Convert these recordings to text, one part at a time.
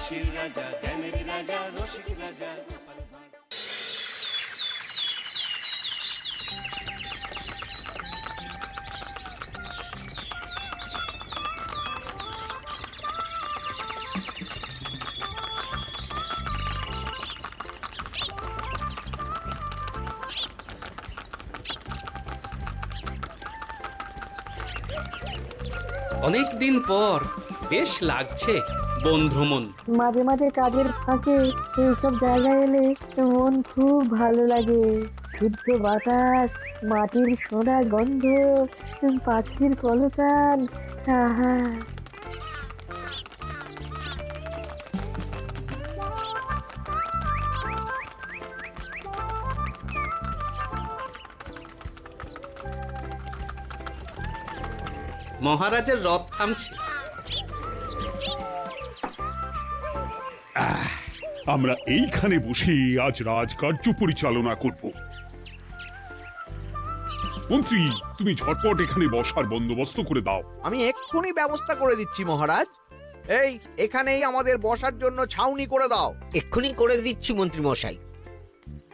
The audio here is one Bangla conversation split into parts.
হাসির রাজা, জ্ঞানের রাজা, রসিক রাজা গোপাল ভাঁড়। অনেক দিন পর বেশ লাগছে বন ভ্রমণ। মাঝে মাঝে কাজের ফাঁকে এইসব জায়গায় এলে মন খুব ভালো লাগে। শুদ্ধ বাতাস, মাটির সোনা গন্ধ, পাখির কলতান, আহা। মহারাজের রথ থামছে। আমরা এইখানে বসে আজ রাজকার্য পরিচালনা করব। মন্ত্রী, তুমি ঝটপট এখানে বসার বন্দোবস্ত করে দাও। আমি এক্ষুনি ব্যবস্থা করে দিচ্ছি মহারাজ। এই এখানেই আমাদের বসার জন্য ছাউনি করে দাও। এক্ষুনি করে দিচ্ছি মন্ত্রী মশাই।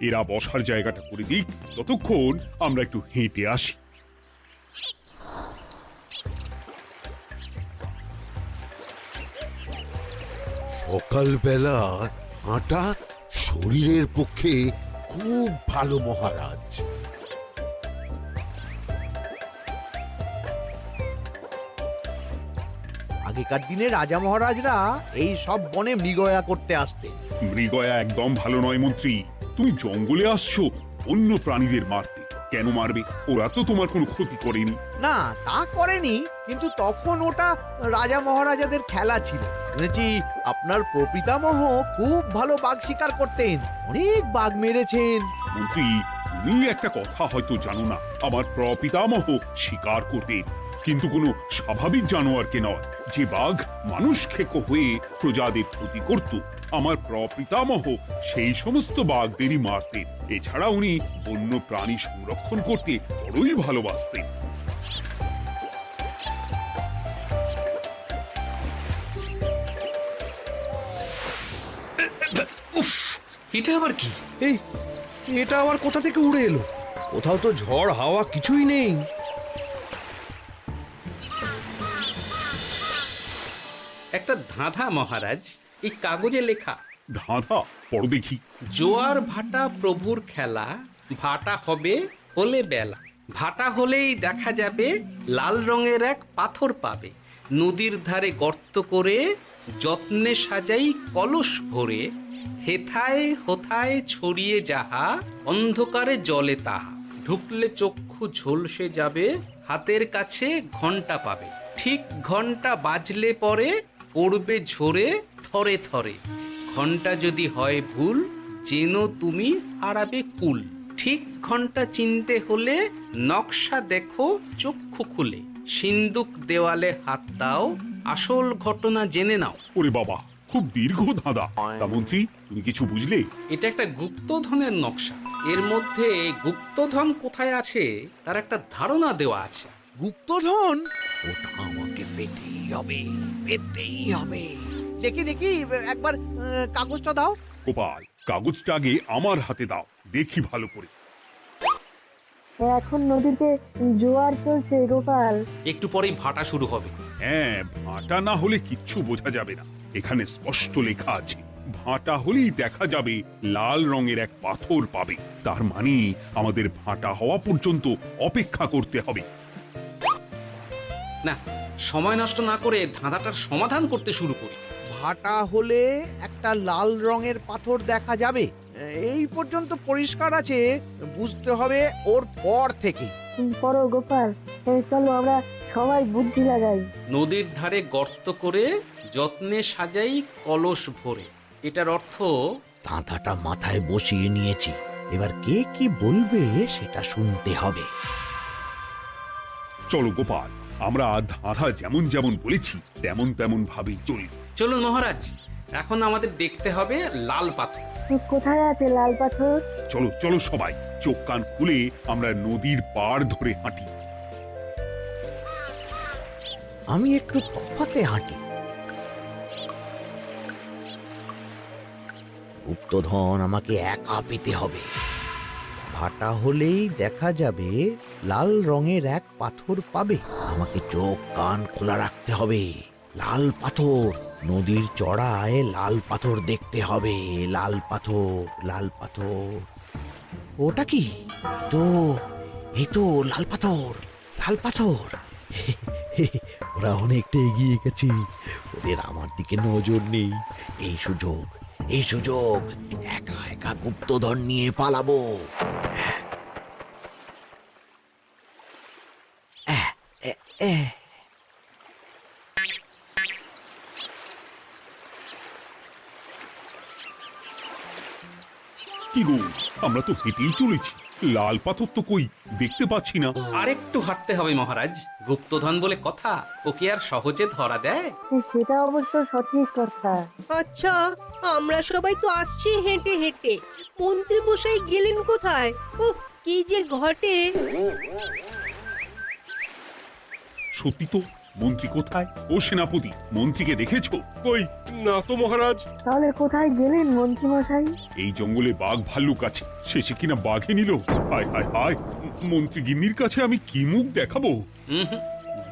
এরা বসার জায়গাটা করে দিক, ততক্ষণ আমরা একটু হেঁটে আসি। সকালবেলা হাঁটা শরীরের পক্ষে খুব ভালো মহারাজ। আগেকার দিনে রাজা মহারাজরা এই সব বনে মৃগয়া করতে আসতেন। মৃগয়া একদম ভালো নয় মন্ত্রী। তুমি জঙ্গলে আসছো অন্য প্রাণীদের মারতে। কেন মারবে? ওরা তো তোমার কোনো ক্ষতি করেনি। না, তা করেনি, কিন্তু তখন ওটা রাজা মহারাজাদের খেলা ছিল। শুনেছি আপনার প্রপিতামহ খুব ভালো বাঘ শিকার করতেন, অনেক বাঘ মেরেছেন। মন্ত্রী, তুমি একটা কথা হয়তো জানো না। আমার প্রপিতামহ শিকার করতেন, কিন্তু কোনো স্বাভাবিক জানোয়ারকে নয়, যে বাঘ মানুষ খেকো হয়ে প্রজাদের ক্ষতি করত। আমার প্রপিতামহ সেই সমস্ত বাঘদেরই মারতেন। এছাড়া উনি বন্য প্রাণী সংরক্ষণ করতে বড়ই ভালোবাসতেন। উফ, এটা আবার কি? এই এটা আবার কোথা থেকে উড়ে এলো? কোথাও তো ঝড় হাওয়া কিছুই নেই। একটা ধাঁধা মহারাজ, এই কাগজে লেখা। ধাঁধা? পড়ো দেখি। জোয়ার ভাটা প্রভুর খেলা, ভাটা হবে হলে বেলা, ভাটা হলেই দেখা যাবে লাল রঙের এক পাথর পাবে, নদীর ধারে গর্ত করে যত্নে সাজাই কলস ভরে, হেথায় হোথায় ছড়িয়ে যাহা অন্ধকারে জলে তাহা, ঢুকলে চক্ষু ঝলসে যাবে, হাতের কাছে ঘন্টা পাবে, ঠিক ঘন্টা বাজলে পরে পড়বে ঝরে থরে থরে, ঘন্টা যদি হয় ভুল যেন তুমি হারাবে কুল, ঠিক ঘন্টা চিনতে হলে নকশা দেখো চক্ষু খুলে, সিন্দুক দেওয়ালে হাত দাও আসল ঘটনা জেনে নাও। ওরে বাবা, খুব দীর্ঘ ধাঁধা। তা মন্ত্রী, তুমি কিছু বুঝলে? এটা একটা গুপ্তধনের নকশা। এর মধ্যে গুপ্তধন কোথায় আছে তার একটা ধারণা দেওয়া আছে। গুপ্তধন? ওটা আমাকে পেতেই হবে, পেতেই হবে। দেখি দেখি একবার কাগজটা দাও। গোপাল, কাগজটা আগে আমার হাতে দাও, দেখি ভালো করে। এখন নদীতে জোয়ার চলছে গোপাল। একটু পরেই ভাটা শুরু হবে। হ্যাঁ, ভাটা না হলে কিচ্ছু বোঝা যাবে না। এখানে স্পষ্ট লেখা আছে, ভাটা হলেই দেখা যাবে লাল রঙের এক পাথর পাবে। তার মানে আমাদের ভাটা হওয়া পর্যন্ত অপেক্ষা করতে হবে। না, সময় নষ্ট না করে ধাঁধাটার সমাধান করতে শুরু করি। ভাটা হলে একটা লাল রঙের পাথর দেখা যাবে, এই পর্যন্ত পরিষ্কার আছে। বুঝতে হবে ওর পর থেকে। পড়ো গোপাল, চলো আমরা সবাই বুদ্ধি লাগাই। নদীর ধারে গর্ত করে যত্নে সাজাই কলস ভরে। এটার অর্থ, ধাঁধাটা মাথায় বসিয়ে নিয়েছি, এবার কে কি বলবে সেটা শুনতে হবে। চলো গোপাল, আমরা ধাঁধা যেমন যেমন বলেছি তেমন তেমন ভাবেই চলি। চলুন মহারাজ, এখন আমাদের দেখতে হবে লাল পাথর। কোথায় আছে লাল পাথর? চলো চলো সবাই, চোখ কান খুলে আমরা নদীর পাড় ধরে হাঁটি। আমি একটু তফাতে হাঁটি। গুপ্তধন আমাকে একা পেতে হবে। ভাটা হলেই দেখা যাবে লাল রঙের এক পাথর পাবে। আমাকে চোখ কান খোলা রাখতে হবে। লাল পাথর, নদীর চড়ায় লাল পাথর দেখতে হবে। লাল পাথর, লাল পাথর। ওটা কি? এই তো লাল পাথর, লাল পাথর। ওরা অনেকটা এগিয়ে গেছে, ওদের আমার দিকে নজর নেই। এই সুযোগ একা একা গুপ্তধন নিয়ে পালাবো। কি গো, আমরা তো হেঁটেই চলেছি, লাল পাথর তো কই দেখতে পাচ্ছি না। আরেকটু হাঁটতে হবে মহারাজ, গুপ্তধন বলে কথা, ওকে আর সহজে ধরা দেয়? সেটা অবশ্য সঠিক কথা। আচ্ছা, আমরা সবাই তো আসছি হেঁটে হেঁটে, মন্ত্রী মশাই গেলেন কোথায়? ও কি যে ঘটে! সত্যি তো, মন্ত্রী কোথায়? ও সেনাপতি, মন্ত্রীকে দেখেছো? কই না তো মহারাজ। তাহলে কোথায় গেলেন মন্ত্রী মশাই? এই জঙ্গলে বাঘ ভাল্লুক আছে, শেষে কিনা বাঘে নিল। হায় হায় হায়, মন্ত্রী গিন্নির কাছে আমি কি মুখ দেখাবো? হুম,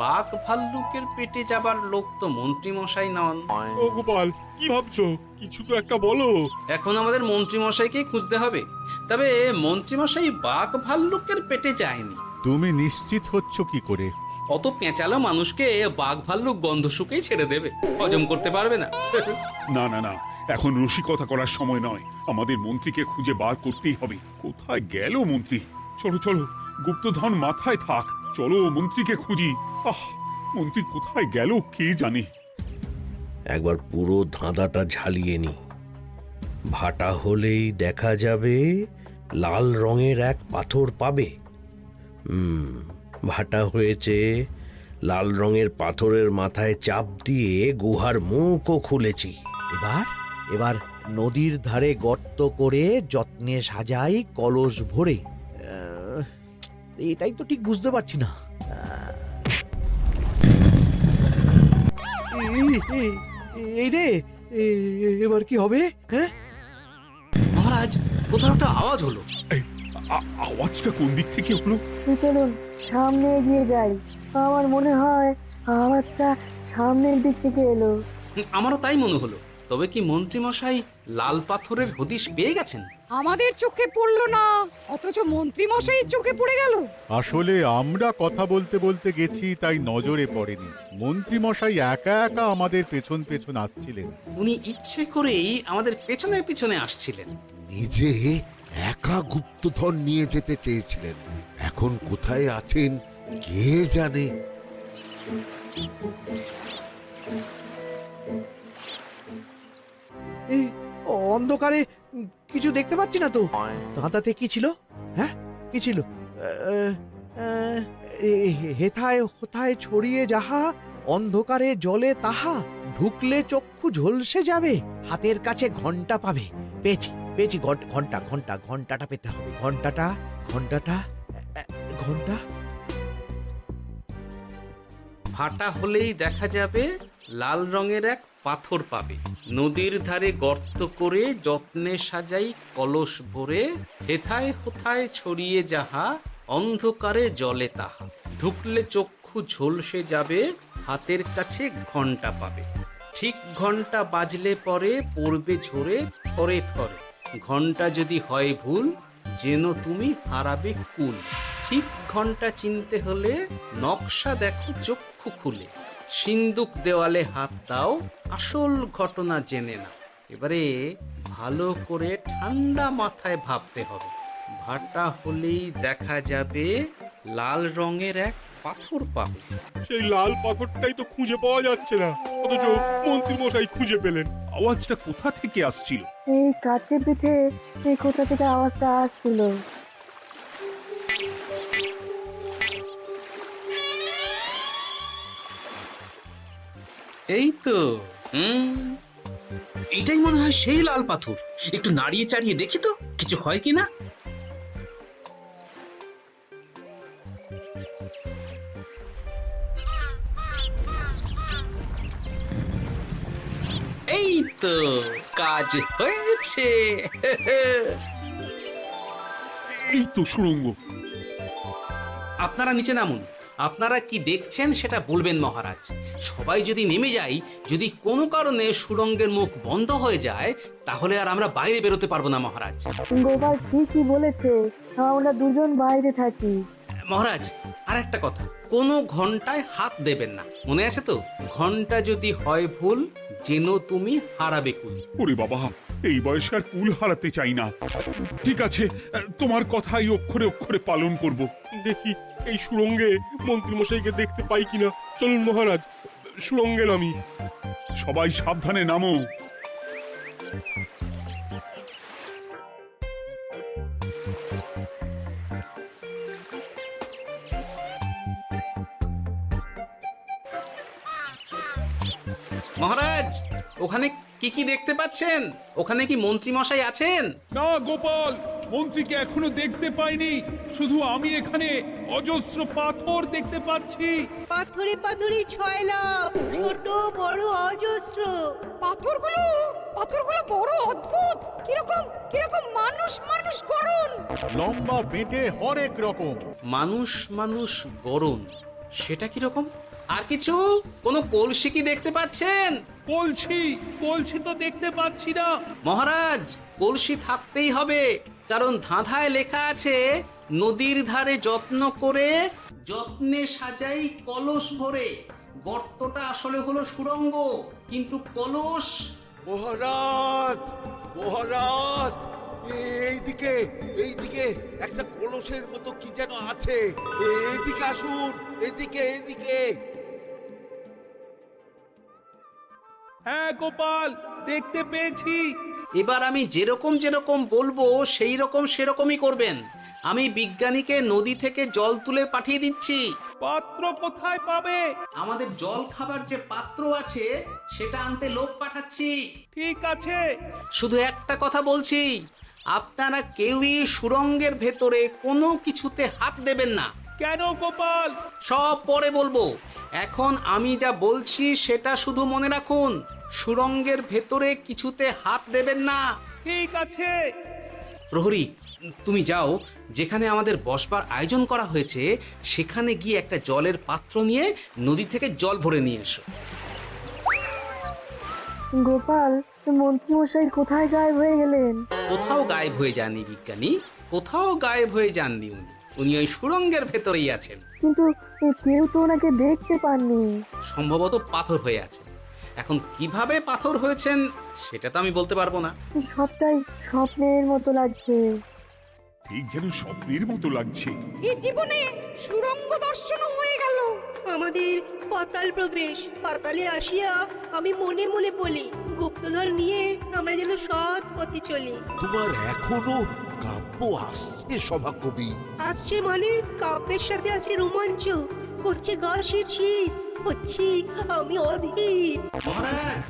বাঘ ভাল্লুকের পেটে যাবার লোক তো মন্ত্রী মশাই নন। ও গোপাল, কি ভাবছো? কিছু তো একটা বলো। এখন আমাদের মন্ত্রী মশাইকেই খুঁজতে হবে। তবে মন্ত্রী মশাই বাঘ ভাল্লুকের পেটে যায়নি। তুমি নিশ্চিত হচ্ছ কি করে? অত পেঁচালো মানুষকে বাঘ ভাল্লুক গন্ধ শুকেই ছেড়ে দেবে, হজম করতে পারবে না। না না না, এখন রসিকতা করার সময় নয়, আমাদের মন্ত্রীকে খুঁজে বার করতেই হবে। কোথায় গেল মন্ত্রী? চলো চলো, গুপ্তধন মাথায় থাক, চলো মন্ত্রীকে খুঁজি। আহ, মন্ত্রী কোথায় গেল কে জানে। একবার পুরো ধাঁধাটা ঝালিয়ে নি। ভাটা হলেই দেখা যাবে লাল রঙের এক পাথর পাবে। ভাটা হয়েছে, লাল রঙের পাথরের মাথায় চাপ দিয়ে গুহার মুখও খুলেছি। এবার নদীর ধারে গর্ত করে যত্নে সাজাই কলস ভরে। এটাই তো ঠিক বুঝতে পারছি না। এই রে, এবার কি হবে? হ্যাঁ মহারাজ, কোথাও একটা আওয়াজ হলো। এই, আওয়াজটা কোন দিক থেকে হলো? চলুন সামনে এগিয়ে যাই। আমার মনে হয় আওয়াজটা সামনের দিক থেকে এলো। আমারও তাই মনে হলো। তবে কি মন্ত্রী মশাই লাল পাথরের হদিশ পেয়ে গেছেন? আমাদের চোখে পড়লো না, অথচ মন্ত্রী মশাইয়ের চোখে পড়ে গেল। আসলে আমরা কথা বলতে বলতে গেছি, তাই নজরে পড়েনি। মন্ত্রী মশাই একা একা আমাদের পেছন পেছন আসছিলেন। উনি ইচ্ছে করেই আমাদের পেছনে পেছনে আসছিলেন। নিজে একা গুপ্তধন নিয়ে যেতে চেয়েছিলেন, এখন কোথায় আছেন কে জানে। এই অন্ধকারে কিছু দেখতে পাচ্ছি না তো। দাঁতাতে কি ছিল? হ্যাঁ, কি ছিল? হেথায় হোথায় ছড়িয়ে যাহা, অন্ধকারে জলে তাহা, ঢুকলে চক্ষু ঝলসে যাবে, হাতের কাছে ঘন্টা পাবে। পেয়েছি পেয়েছি, ঘন্টাটা পেতে হবে। ঘন্টা। ভাটা হলেই দেখা যাবে লাল রঙের এক পাথর পাবে। নদীর ধারে গর্ত করে যত্নে সাজাই কলস ভরে, হেথায় হোথায় ছড়িয়ে যাহা, অন্ধকারে জলে তাহা, ঢুকলে চক্ষু ঝলসে যাবে, হাতের কাছে ঘন্টা পাবে। ঠিক ঘন্টা বাজলে পরে পড়বে ঝরে থরে থরে, ঘন্টা যদি হয় ভুল যেন তুমি হারাবে কুল। ঠিক ঘন্টা চিনতে হলে নকশা দেখো চক্ষু খুলে, সিন্দুক দেওয়ালে হাত দাও, আসল ঘটনা জেনে না। এবারে ভালো করে ঠান্ডা মাথায় ভাবতে হবে। ভাটা হলেই দেখা যাবে লাল রঙের এক পাথর পাবে। সেই লাল পাথরটাই তো খুঁজে পাওয়া যাচ্ছে না, অথচ মন্ত্রী মশাই খুঁজে পেলেন। আওয়াজটা কোথা থেকে আসছিল? এই কাছে পিঠে এই কোথা থেকে আওয়াজটা আসছিল। এই তো, এটাই মনে হয় সেই লাল পাথর। একটু নাড়িয়ে চাড়িয়ে দেখি তো কিছু হয় কিনা। এই তো কাজ হয়েছে। এই তো সুড়ঙ্গ। আপনারা নিচে নামুন। আপনারা কি দেখছেন সেটা বলবেন মহারাজ। সবাই যদি নেমে যাই, যদি কোনো কারণে সুড়ঙ্গের মুখ বন্ধ হয়ে যায়, তাহলে আর আমরা বাইরে বেরোতে পারবো না মহারাজ। গোপাল ঠিকই বলেছে, আমরা দুজন বাইরে থাকি। মহারাজ, আর একটা কথা, কোনো ঘন্টায় হাত দেবেন না, মনে আছে তো? ঘন্টা যদি হয় ভুল, যেন তুমি হারাবে কুল। ওরে বাবা, এই বয়সে আর কুল হারাতে চাই না। ঠিক আছে, তোমার কথাই অক্ষরে অক্ষরে পালন করব। দেখি এই সুরঙ্গে মন্ত্রীমশাইকে দেখতে পাই কিনা। চলুন মহারাজ, সুরঙ্গে নামি। সবাই সাবধানে নামো। মহারাজ, ওখানে কি কি দেখতে পাচ্ছেন? ওখানে কি মন্ত্রী মশাই আছেন? না গোপাল, মন্ত্রীকে এখনো দেখতে পাইনি। শুধু আমি এখানে অজস্র পাথর দেখতে পাচ্ছি। পাথরে পাথরে ছয়লা, ছোট বড় অজস্র। পাথরগুলো বড় অদ্ভুত, কিরকম কিরকম মানুষ মানুষ গড়ন। লম্বা বেঁটে হরেক রকম। মানুষ মানুষ গরম, সেটা কি রকম? আর কিছু? কোনো কলসি কি দেখতে পাচ্ছেন? কলসি তো দেখতে পাচ্ছি না। মহারাজ, কলসি থাকতেই হবে, কারণ ধাঁধায় লেখা আছে, নদীর ধারে যত্ন করে যত্নে সাজাই কলস ভরে। গর্তটা আসলে হলো সুড়ঙ্গ, কিন্তু কলস। মহারাজ, মহারাজ, এইদিকে এইদিকে একটা কলসের মতো কি যেন আছে। এইদিকে আসুন, এদিকে এদিকে। হ্যাঁ গোপাল, দেখতে পেয়েছি। এবার আমি যেরকম যেরকম বলবো সেই রকম সেরকমই করবেন। আমি বিজ্ঞানীকে নদী থেকে জল তুলে পাঠিয়ে দিচ্ছি। পাত্র কোথায় পাবে? আমাদের জল খাবার যে পাত্র আছে সেটা আনতে লোক পাঠাচ্ছি। ঠিক আছে। শুধু একটা কথা বলছি, আপনারা কেউই সুড়ঙ্গের ভেতরে কোনো কিছুতে হাত দেবেন না। কেন গোপাল? সব পরে বলবো, এখন আমি যা বলছি সেটা শুধু মনে রাখুন। সুড়ঙ্গের ভেতরে কিছুতে হাত দেবেন না। ঠিক আছে। প্রহরী, তুমি যাও, যেখানে আমাদের বসবার আয়োজন করা হয়েছে সেখানে গিয়ে একটা জলের পাত্র নিয়ে নদী থেকে জল ভরে নিয়ে এসো। গোপাল, মন্ত্রী মশাই কোথায় গায়েব হয়ে গেলেন? কোথাও গায়েব হয়ে যাননি বিজ্ঞানী, কোথাও গায়েব হয়ে যাননি উনি। উনি ওই সুড়ঙ্গের ভেতরেই আছেন। কিন্তু কেউ তো ওনাকে দেখতে পাননি। সম্ভবত পাথর হয়ে আছে। এখন কিভাবে পাথর হয়েছেন সেটা তো আমি বলতে পারবো না। সবটাই স্বপ্নের মতো লাগছে। ঠিক যেন স্বপ্নের মতো লাগছে। এই জীবনে সুরঙ্গ দর্শন হয়ে গেল। আমাদের পাতাল প্রবেশ। পাতালে আসিয়া আমি মনে মনে বলি, গুপ্তধর নিয়ে আমরা যেন সৎ পথে চলি। তোমার এখনো কাব্য আসছে সভাকবি? আসছে মানে কাব্যের সাথে আছে রোমাঞ্চ, করছে গা শীত, হচ্ছি আমি অধীর। মহারাজ,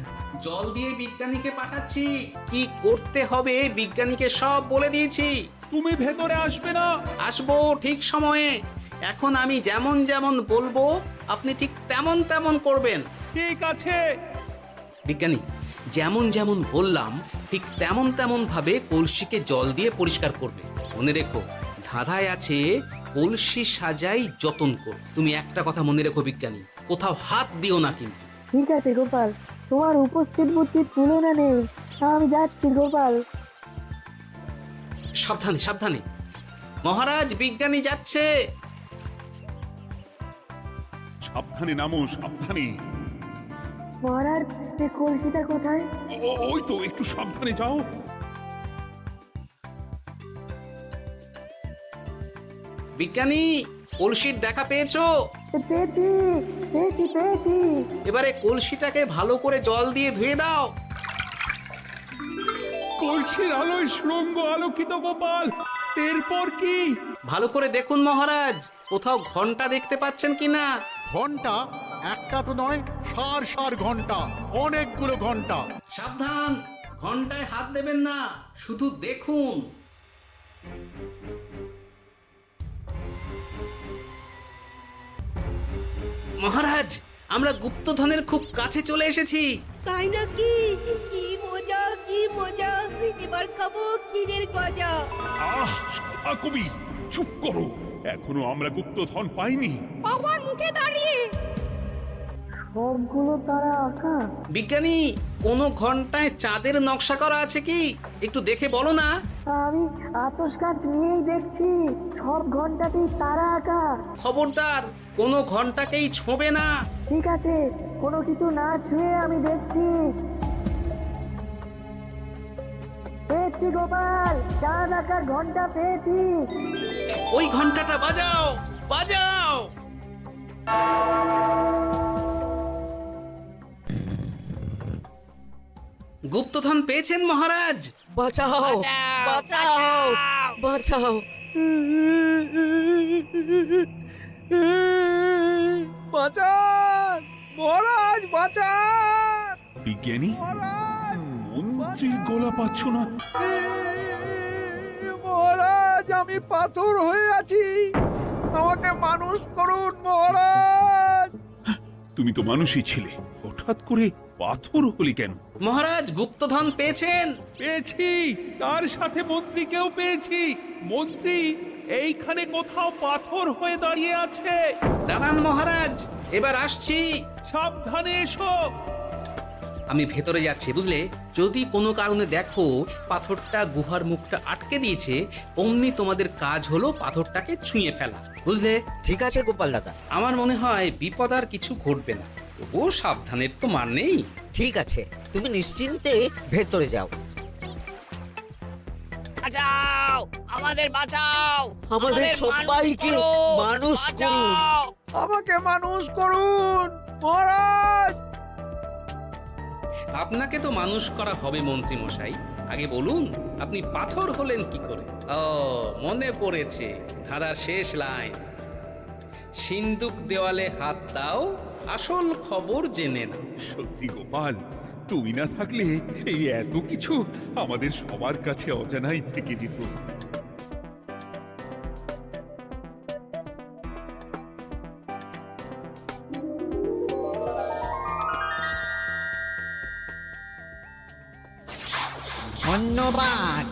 জল দিয়ে বিজ্ঞানীকে পাঠাচ্ছি। কি করতে হবে বিজ্ঞানীকে সব বলে দিয়েছি। তুমি ভেতরে আসবে না? আসবো ঠিক সময়ে। এখন আমি যেমন যেমন বলবো আপনি ঠিক তেমন তেমন করবেন। ঠিক আছে। বিজ্ঞানী, যেমন যেমন বললাম ঠিক তেমন তেমন ভাবে কলসিকে জল দিয়ে পরিষ্কার করবে। মনে রেখো, ধাঁধায় আছে কলসি সাজাই যতন কর। তুমি একটা কথা মনে রেখো বিজ্ঞানী, কোথাও হাত দিও না কিন্তু। ঠিক আছে গোপাল, তোমার উপস্থিত বুদ্ধির তুলনা নেই। আমি যাচ্ছি গোপাল। সাবধানে সাবধানে। মহারাজ, বিজ্ঞানী যাচ্ছে। সাবধানে নামো, সাবধানে। মহারাজ, কলসিটা কোথায়? ওই তো, একটু সাবধানে যাও। বিজ্ঞানী, কলসির দেখা পেয়েছো? পেয়েছি পেয়েছি পেয়েছি। এবারে কলসিটাকে ভালো করে জল দিয়ে ধুয়ে দাও। কলসির আলোয় সুড়ঙ্গ আলোকিত গোপাল। এরপর কি? ভালো করে দেখুন মহারাজ, কোথাও ঘন্টা দেখতে পাচ্ছেন কিনা। ঘন্টা একটা তো নয়, সার সার ঘন্টা, অনেকগুলো ঘন্টা। সাবধান, ঘন্টায় হাত দেবেন না, শুধু দেখুন। মহারাজ, আমরা গুপ্তধনের খুব কাছে চলে এসেছি। তাই নাকি? কি মজা কি মজা, এবার খাবো ক্ষীরের গজা। আহ সভা কবি, চুপ করো, এখনো আমরা গুপ্তধন পাইনি। বাবার মুখে দাঁড়িয়ে সবগুলো তারা আঁকা। বিজ্ঞানী, কোনো ঘন্টায় চাঁদের নকশা করা আছে কি? একটু দেখে বলো না। আমি আতস কাজ নিয়েই দেখছি, সব ঘন্টাতেই তারা আঁকা। খবরদার, কোনো ঘন্টাকেই ছোঁবে না। ঠিক আছে, কোনো কিছু না ছুঁয়ে আমি দেখছি। পেয়েছি গোপাল, চাঁদ আঁকার ঘন্টা পেয়েছি। ওই ঘন্টাটা বাজাও, বাজাও। গুপ্তধন পেয়েছেন মহারাজ? বাঁচাও বাঁচাও বাঁচাও। বাঁচান মহারাজ, বাঁচান বিজ্ঞানী, মহারাজ, মন্ত্রীর গলা পাচ্ছ না? মহারাজ, আমি পাথর হয়ে আছি, আমাকে মানুষ করুন মহারাজ। তুমি তো মানুষই ছিলে, হঠাৎ করে পাথর হলি কেন? মহারাজ, গুপ্তধন পেয়েছেন? পেয়েছি, তার সাথে মন্ত্রীকেও পেয়েছি। মন্ত্রী এইখানে কোথাও পাথর হয়ে দাঁড়িয়ে আছে। দাঁড়ান মহারাজ, এবার আসছি। সাবধানে এসো। আমি ভেতরে যাচ্ছি, বুঝলে? যদি কোনো কারণে দেখো পাথরটা গুহার মুখটা আটকে দিয়েছে, অমনি তোমাদের কাজ হলো পাথরটাকে ছুঁয়ে ফেলা, বুঝলে? ঠিক আছে গোপাল দাদা। আমার মনে হয় বিপদ আর কিছু ঘটবে না, তবুও সাবধানের তো মান নেই। ঠিক আছে, তুমি নিশ্চিন্তে ভেতরে যাও। বাঁচাও, আমাদের বাঁচাও, আমাদের সবাইকে মানুষ করুন। আমাকে মানুষ করুন মহারাজ। আপনাকে তো মানুষ করা হবে মন্ত্রী মশাই। আগে বলুন, আপনি পাথর হলেন কি করে? ও, মনে পড়েছে ধারার শেষ লাইন, সিন্দুক দেওয়ালে হাত দাও, আসল খবর জেনে না। সত্যি গোপাল, তুমি না থাকলে এই এত কিছু আমাদের সবার কাছে অজানাই থেকে যেত। ধন্যবাদ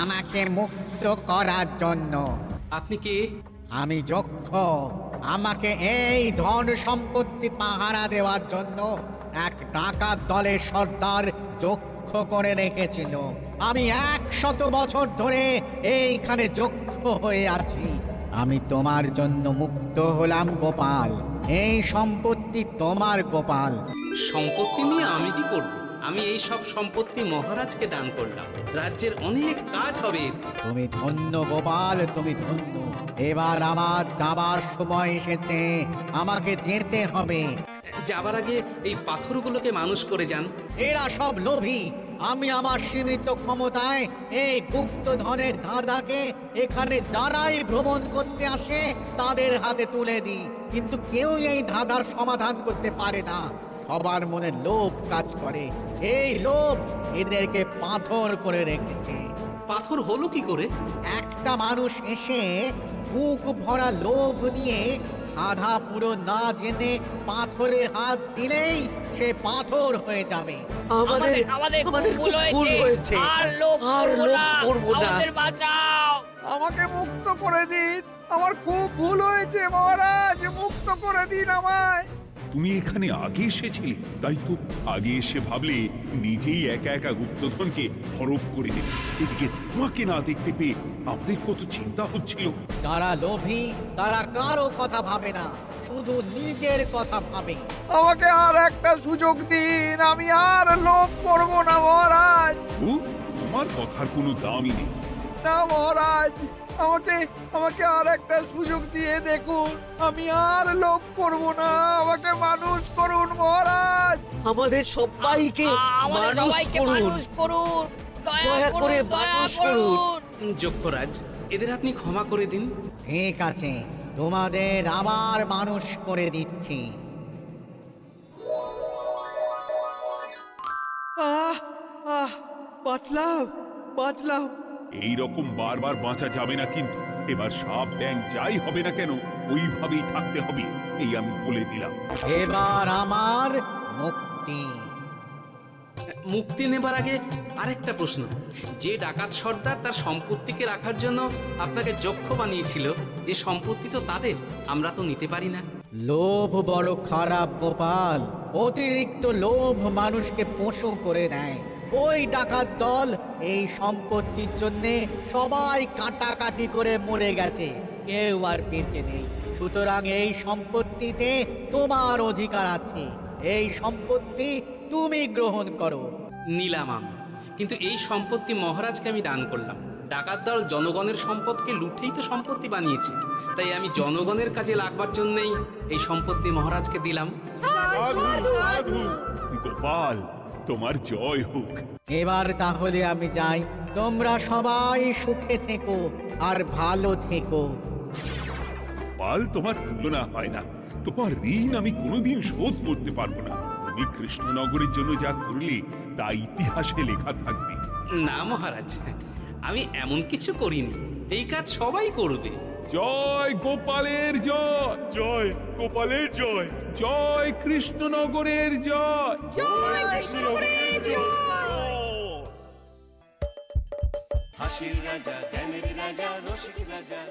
আমাকে মুক্ত করার জন্য। আপনি কে? আমি যক্ষ। আমাকে এই ধন সম্পত্তি পাহারা দেওয়ার জন্য এক ডাকাত দলের সর্দার যক্ষ করে রেখেছিল। আমি 100 বছর ধরে এইখানে যক্ষ হয়ে আছি। আমি তোমার জন্য মুক্ত হলাম গোপাল। এই সম্পত্তি তোমার গোপাল। সম্পত্তি নিয়ে আমি কি করব? আমি এই সব সম্পত্তি মহারাজকে দান করলাম, রাজ্যের অনেক কাজ হবে। তুমি ধন্য গোপাল, তুমি ধন্য। এবার আমার যাবার সময় এসেছে, আমাকে যেতে হবে। যাবার আগে এই পাথরগুলোকে মানুষ করে যান। এরা সব লোভী। আমি আমার সীমিত ক্ষমতায় এই গুপ্তধনের ধাঁধাকে এখানে যারাই ভ্রমণ করতে আসে তাদের হাতে তুলে দিই, কিন্তু কেউ এই ধাঁধার সমাধান করতে পারে না। সবার মনে লোভ কাজ করে, এই লোভ এদেরকে পাথর করে রেখেছে। পাথর হলো কি করে? একটা মানুষ এসে বুক ভরা লোভ নিয়ে আধা পুরো না জেনে পাথরে হাত দিলেই সে পাথর হয়ে যাবে। আমাদের আমাদের আমাদের ভুল ভুল হয়েছে। হয়েছে, আর লোভ আর করবো লোভ না, করবো না। আমাদের বাঁচাও। আমাকে মুক্ত করে দিন, আমার খুব ভুল হয়েছে মহারাজ, মুক্ত করে দিন আমায়। তুমি এখানে আগে এসেছিলে, তাই তো আগে এসে ভাবলে নিজেই একা একা গুপ্তধনকে হরপ করে দেবে। এদিকে তোমাকে না দেখতে পেয়ে আমাদের কত চিন্তা হচ্ছিল। যারা লোভী তারা কারো কথা ভাবে না, শুধু নিজের কথা ভাবে। আমাকে আর একটা সুযোগ দিন, আমি আর লোভ করব না মহারাজ। ও, তোমার কথার কোনো দামই নেই। না মহারাজ, আমাকে আমাকে আর একটা সুযোগ দিয়ে দেখুন, আমি আর লোভ করব না, আমাকে মানুষ করুন মহারাজ। আমাদের সবাইকে আমাদের মানুষ সবাইকে করুন। মানুষ করুন, দয়া দয়া করে করুন, দয়া মানুষ করুন। করুন। যক্ষরাজ, এদের আপনি ক্ষমা করে দিন। ঠিক আছে, তোমাদের আবার মানুষ করে দিচ্ছি। বাঁচলাম বাঁচলাম। এই রকম বারবার বাঁচা যাবে না কিন্তু। এবার সাপ ব্যাং যাই হবে না কেন ওইভাবেই থাকতে হবে, এই আমি বলে দিলাম। এবার আমার মুক্তি। মুক্তি নেবার আগে আরেকটা প্রশ্ন, যে ডাকাত সর্দার তার সম্পত্তিকে রাখার জন্য আপনাকে যক্ষ বানিয়েছিল, এ সম্পত্তি তো তাদের, আমরা তো নিতে পারি না। লোভ বড় খারাপ গোপাল, অতিরিক্ত লোভ মানুষকে পশু করে দেয়। ওই ডাকাত দল এই সম্পত্তির জন্য সবাই কাটাকাটি করে মরে গেছে, কেউ আর বেঁচে নেই। সুতরাং এই সম্পত্তিতে তোমার অধিকার আছে, এই সম্পত্তি তুমি গ্রহণ করো। নিলাম আমি, কিন্তু এই সম্পত্তি মহারাজকে আমি দান করলাম। ডাকাত দল জনগণের সম্পদকে লুঠেই তো সম্পত্তি বানিয়েছে, তাই আমি জনগণের কাজে লাগবার জন্যই এই সম্পত্তি মহারাজকে দিলাম। গোপাল, তোমার জয় হোক। এবার তাহলে আমি যাই, তোমরা সবাই সুখে থেকো আর ভালো থেকো। গোপাল, তোমার তুলনা হয় না, তোমার ঋণ আমি কোনোদিন শোধ করতে পারবো না। তুমি কৃষ্ণনগরের জন্য যা করলে তা ইতিহাসে লেখা থাকবে। না মহারাজ, আমি এমন কিছু করিনি, এই কাজ সবাই করবে। জয় গোপালের জয়, জয় গোপালের জয়, জয় কৃষ্ণনগরের জয়। হাসির রাজা জ্ঞানের রাজা রসিক রাজা